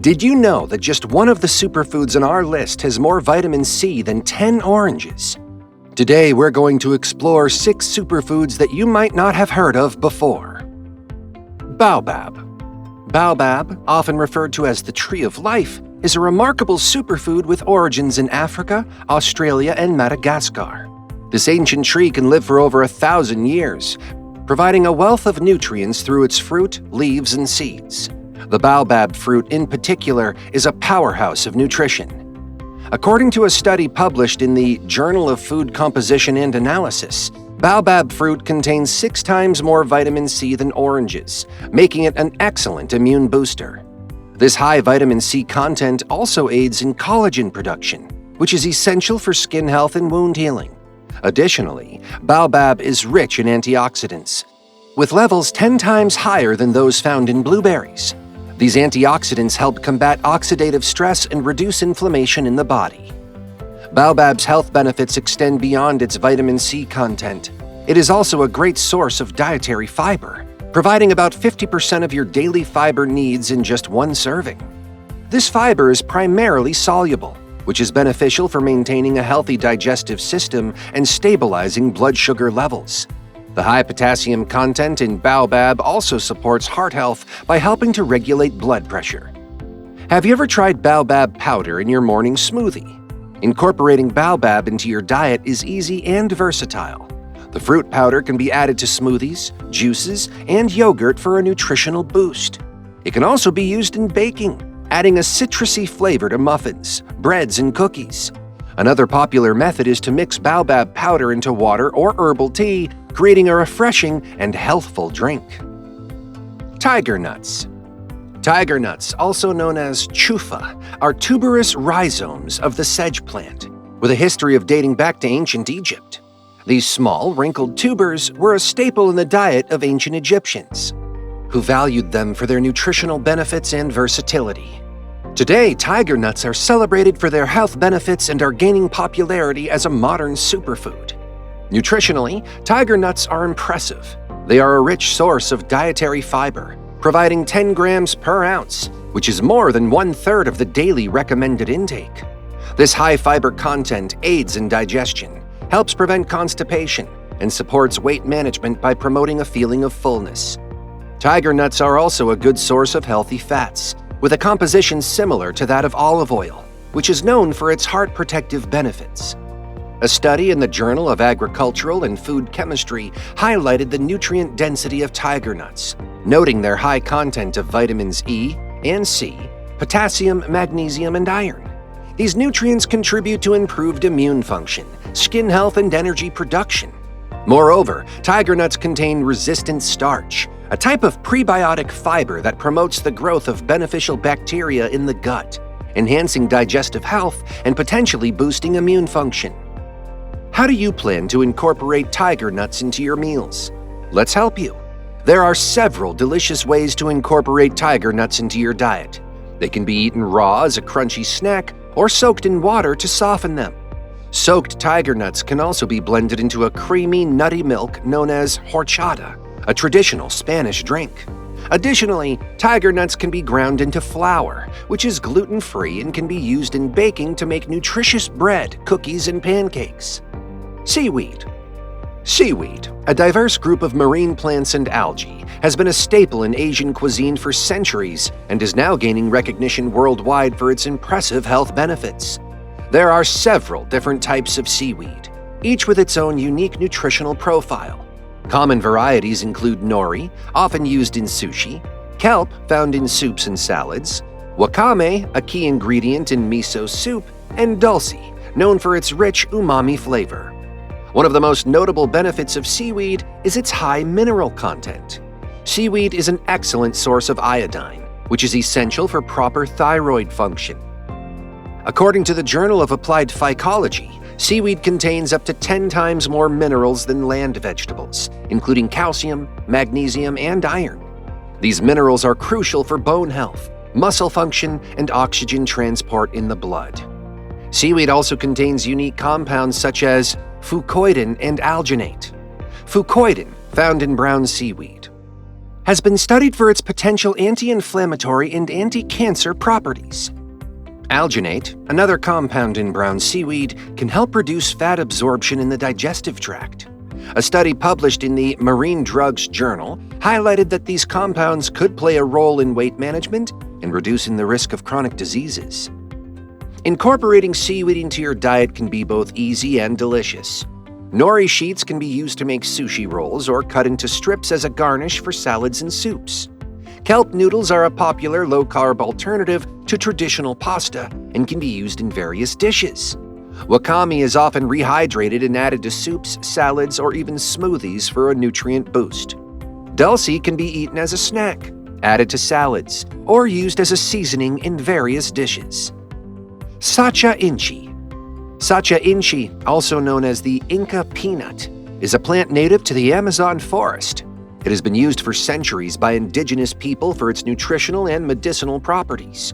Did you know that just one of the superfoods on our list has more vitamin C than 10 oranges? Today, we're going to explore 6 superfoods that you might not have heard of before. Baobab. Baobab, often referred to as the tree of life, is a remarkable superfood with origins in Africa, Australia, and Madagascar. This ancient tree can live for over 1,000 years, providing a wealth of nutrients through its fruit, leaves, and seeds. The baobab fruit in particular is a powerhouse of nutrition. According to a study published in the Journal of Food Composition and Analysis, baobab fruit contains 6 times more vitamin C than oranges, making it an excellent immune booster. This high vitamin C content also aids in collagen production, which is essential for skin health and wound healing. Additionally, baobab is rich in antioxidants, with levels 10 times higher than those found in blueberries. These antioxidants help combat oxidative stress and reduce inflammation in the body. Baobab's health benefits extend beyond its vitamin C content. It is also a great source of dietary fiber, providing about 50% of your daily fiber needs in just one serving. This fiber is primarily soluble, which is beneficial for maintaining a healthy digestive system and stabilizing blood sugar levels. The high potassium content in baobab also supports heart health by helping to regulate blood pressure. Have you ever tried baobab powder in your morning smoothie? Incorporating baobab into your diet is easy and versatile. The fruit powder can be added to smoothies, juices, and yogurt for a nutritional boost. It can also be used in baking, adding a citrusy flavor to muffins, breads, and cookies. Another popular method is to mix baobab powder into water or herbal tea, creating a refreshing and healthful drink. Tiger nuts. Tiger nuts, also known as chufa, are tuberous rhizomes of the sedge plant, with a history of dating back to ancient Egypt. These small, wrinkled tubers were a staple in the diet of ancient Egyptians, who valued them for their nutritional benefits and versatility. Today, tiger nuts are celebrated for their health benefits and are gaining popularity as a modern superfood. Nutritionally, tiger nuts are impressive. They are a rich source of dietary fiber, providing 10 grams per ounce, which is more than 1/3 of the daily recommended intake. This high fiber content aids in digestion, helps prevent constipation, and supports weight management by promoting a feeling of fullness. Tiger nuts are also a good source of healthy fats, with a composition similar to that of olive oil, which is known for its heart protective benefits. A study in the Journal of Agricultural and Food Chemistry highlighted the nutrient density of tiger nuts, noting their high content of vitamins E and C, potassium, magnesium, and iron. These nutrients contribute to improved immune function, skin health, and energy production. Moreover, tiger nuts contain resistant starch, a type of prebiotic fiber that promotes the growth of beneficial bacteria in the gut, enhancing digestive health and potentially boosting immune function. How do you plan to incorporate tiger nuts into your meals? Let's help you. There are several delicious ways to incorporate tiger nuts into your diet. They can be eaten raw as a crunchy snack or soaked in water to soften them. Soaked tiger nuts can also be blended into a creamy, nutty milk known as horchata, a traditional Spanish drink. Additionally, tiger nuts can be ground into flour, which is gluten-free and can be used in baking to make nutritious bread, cookies, and pancakes. Seaweed. Seaweed, a diverse group of marine plants and algae, has been a staple in Asian cuisine for centuries and is now gaining recognition worldwide for its impressive health benefits. There are several different types of seaweed, each with its own unique nutritional profile. Common varieties include nori, often used in sushi, kelp, found in soups and salads, wakame, a key ingredient in miso soup, and dulse, known for its rich umami flavor. One of the most notable benefits of seaweed is its high mineral content. Seaweed is an excellent source of iodine, which is essential for proper thyroid function. According to the Journal of Applied Phycology, seaweed contains up to 10 times more minerals than land vegetables, including calcium, magnesium, and iron. These minerals are crucial for bone health, muscle function, and oxygen transport in the blood. Seaweed also contains unique compounds such as fucoidin and alginate. Fucoidin, found in brown seaweed, has been studied for its potential anti-inflammatory and anti-cancer properties. Alginate, another compound in brown seaweed, can help reduce fat absorption in the digestive tract. A study published in the Marine Drugs Journal highlighted that these compounds could play a role in weight management and reducing the risk of chronic diseases. Incorporating seaweed into your diet can be both easy and delicious. Nori sheets can be used to make sushi rolls or cut into strips as a garnish for salads and soups. Kelp noodles are a popular low-carb alternative to traditional pasta and can be used in various dishes. Wakame is often rehydrated and added to soups, salads, or even smoothies for a nutrient boost. Dulse can be eaten as a snack, added to salads, or used as a seasoning in various dishes. Sacha Inii. Sacha Inii, also known as the Inca peanut, is a plant native to the Amazon forest. It has been used for centuries by indigenous people for its nutritional and medicinal properties.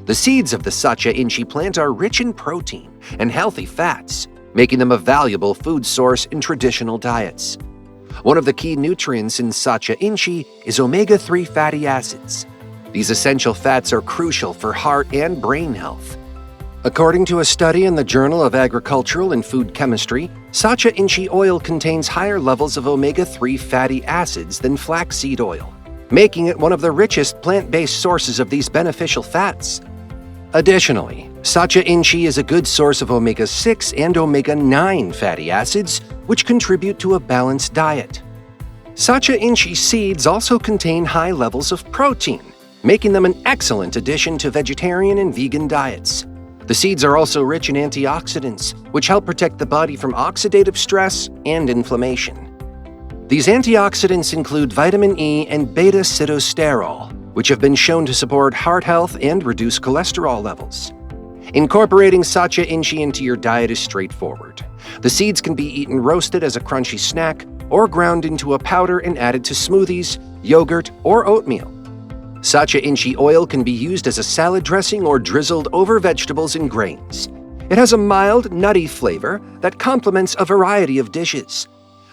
The seeds of the Sacha Inii plant are rich in protein and healthy fats, making them a valuable food source in traditional diets. One of the key nutrients in Sacha Inii is omega-3 fatty acids. These essential fats are crucial for heart and brain health. According to a study in the Journal of Agricultural and Food Chemistry, Sacha Inii oil contains higher levels of omega-3 fatty acids than flaxseed oil, making it one of the richest plant-based sources of these beneficial fats. Additionally, Sacha Inii is a good source of omega-6 and omega-9 fatty acids, which contribute to a balanced diet. Sacha Inii seeds also contain high levels of protein, making them an excellent addition to vegetarian and vegan diets. The seeds are also rich in antioxidants, which help protect the body from oxidative stress and inflammation. These antioxidants include vitamin E and beta-sitosterol, which have been shown to support heart health and reduce cholesterol levels. Incorporating Sacha Inii into your diet is straightforward. The seeds can be eaten roasted as a crunchy snack or ground into a powder and added to smoothies, yogurt, or oatmeal. Sacha Inii oil can be used as a salad dressing or drizzled over vegetables and grains. It has a mild, nutty flavor that complements a variety of dishes.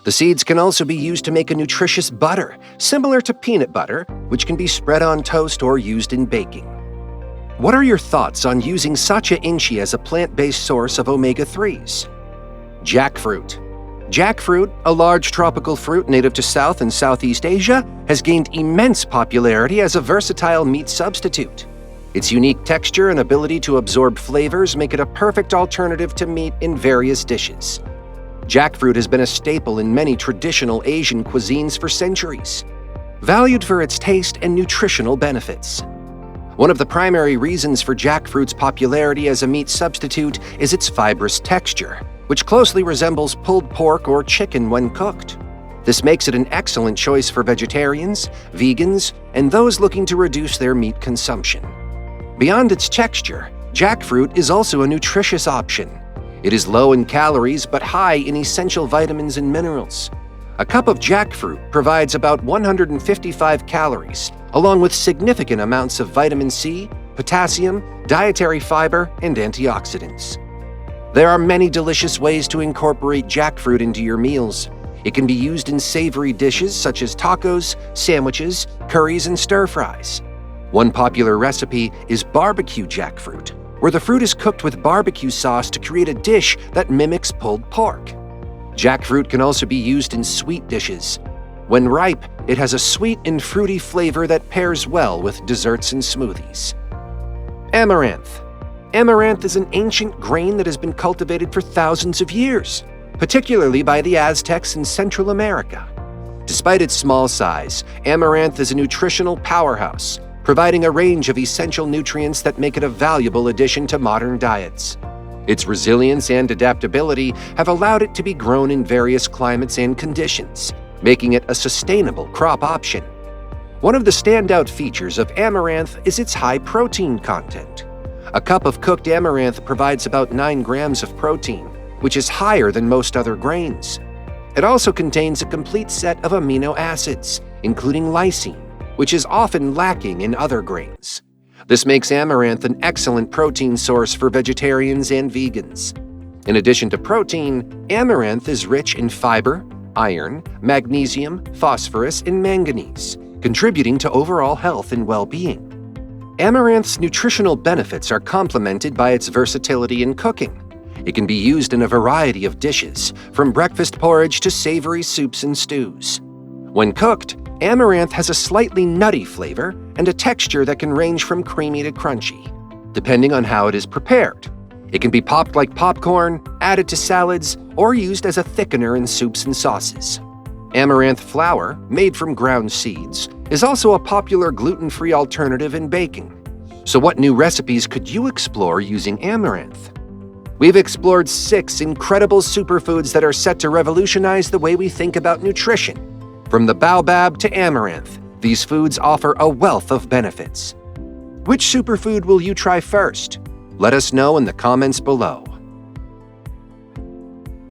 The seeds can also be used to make a nutritious butter, similar to peanut butter, which can be spread on toast or used in baking. What are your thoughts on using Sacha Inii as a plant-based source of omega-3s? Jackfruit. Jackfruit, a large tropical fruit native to South and Southeast Asia, has gained immense popularity as a versatile meat substitute. Its unique texture and ability to absorb flavors make it a perfect alternative to meat in various dishes. Jackfruit has been a staple in many traditional Asian cuisines for centuries, valued for its taste and nutritional benefits. One of the primary reasons for jackfruit's popularity as a meat substitute is its fibrous texture, which closely resembles pulled pork or chicken when cooked. This makes it an excellent choice for vegetarians, vegans, and those looking to reduce their meat consumption. Beyond its texture, jackfruit is also a nutritious option. It is low in calories but high in essential vitamins and minerals. A cup of jackfruit provides about 155 calories, along with significant amounts of vitamin C, potassium, dietary fiber, and antioxidants. There are many delicious ways to incorporate jackfruit into your meals. It can be used in savory dishes such as tacos, sandwiches, curries, and stir-fries. One popular recipe is barbecue jackfruit, where the fruit is cooked with barbecue sauce to create a dish that mimics pulled pork. Jackfruit can also be used in sweet dishes. When ripe, it has a sweet and fruity flavor that pairs well with desserts and smoothies. Amaranth. Amaranth is an ancient grain that has been cultivated for thousands of years, particularly by the Aztecs in Central America. Despite its small size, amaranth is a nutritional powerhouse, providing a range of essential nutrients that make it a valuable addition to modern diets. Its resilience and adaptability have allowed it to be grown in various climates and conditions, making it a sustainable crop option. One of the standout features of amaranth is its high protein content. A cup of cooked amaranth provides about 9 grams of protein, which is higher than most other grains. It also contains a complete set of amino acids, including lysine, which is often lacking in other grains. This makes amaranth an excellent protein source for vegetarians and vegans. In addition to protein, amaranth is rich in fiber, iron, magnesium, phosphorus, and manganese, contributing to overall health and well-being. Amaranth's nutritional benefits are complemented by its versatility in cooking. It can be used in a variety of dishes, from breakfast porridge to savory soups and stews. When cooked, amaranth has a slightly nutty flavor and a texture that can range from creamy to crunchy, depending on how it is prepared. It can be popped like popcorn, added to salads, or used as a thickener in soups and sauces. Amaranth flour, made from ground seeds, is also a popular gluten-free alternative in baking. So what new recipes could you explore using amaranth? We've explored 6 incredible superfoods that are set to revolutionize the way we think about nutrition. From the baobab to amaranth, these foods offer a wealth of benefits. Which superfood will you try first? Let us know in the comments below.